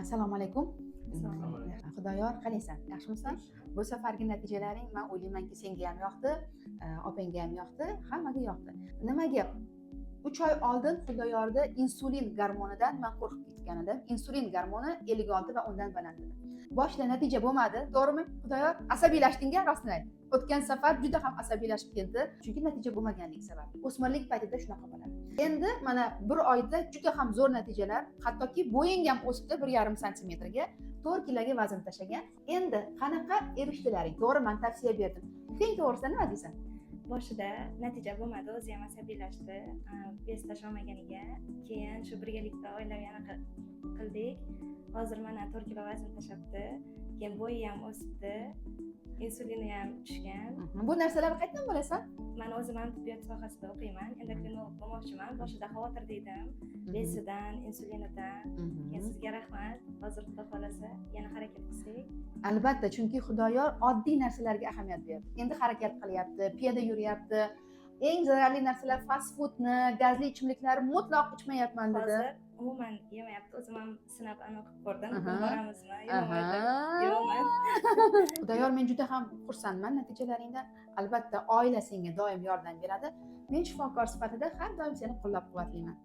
Assalomu alaykum. Assalomu alaykum. Xudoyor, qalaysan? Yaxshimisan? Bu safargi natijalaring men o'ylaymanki senga ham yoqdi, opangga ham yoqdi, hammaga yoqdi. Nimaga? 3 oy oldin Xudoyorda insulin gormonidan men qo'rqib ketgan edim. Insulin gormoni 56 va undan baland edi. Boshida natija bo'lmadi, to'g'rimi? Xudoyor, asabiylashtingga rostini ayt. O'tgan safar juda ham asabiylashib ketdi, chunki natija bo'lmaganligi sababli. O'smirlik paytida shunaqa bo'ladi. Endi mana 1 oyda juda ham zo'r natijalar, hattoki bo'ying ham o'sibdi 1,5 santimetrga, 4 kiloga vazn tashlagan. Endi qanaqa erishdilaring? To'g'ri, men tavsiya berdim. Sen to'g'risida nima deysan? Boshida natija bo'lmadi, o'zi ham asabiylashdi, bez tasholmaganiga. Keyin shu birgalikda oilaviy anaqa qildik. Hozir mana 4 kilo vazn tashlabdi. Keyin bo'yi ham o'sibdi, insulini ham tushgan. Bu narsalarni qayerdan bilasan? Men o'zim ham tibbiyot sohasida o'qiyman, endokrinolog bo'lmoqchiman. Boshida xavotirda edim, besidan, insulinidan. Keyin sizga rahmat. Hozir Xudo xolasa yana harakat qilsak. Albatta, chunki Xudoyor oddiy narsalarga ahamiyat berdi. Endi harakat qilyapti, piyoda yuryapti. Eng zararli narsalar fast foodni, gazli ichimliklarni mutlaq ichmayapman dedi. Hozir umuman yemayapti. O'zim ham sinab aniq qilib ko'rdim. Boramizmi? Yo'qmi? Xudoyor, men juda ham xursandman natijalaringdan. Albatta, oila senga doim yordam beradi. Men shifokor sifatida har doim seni qo'llab-quvvatlayman.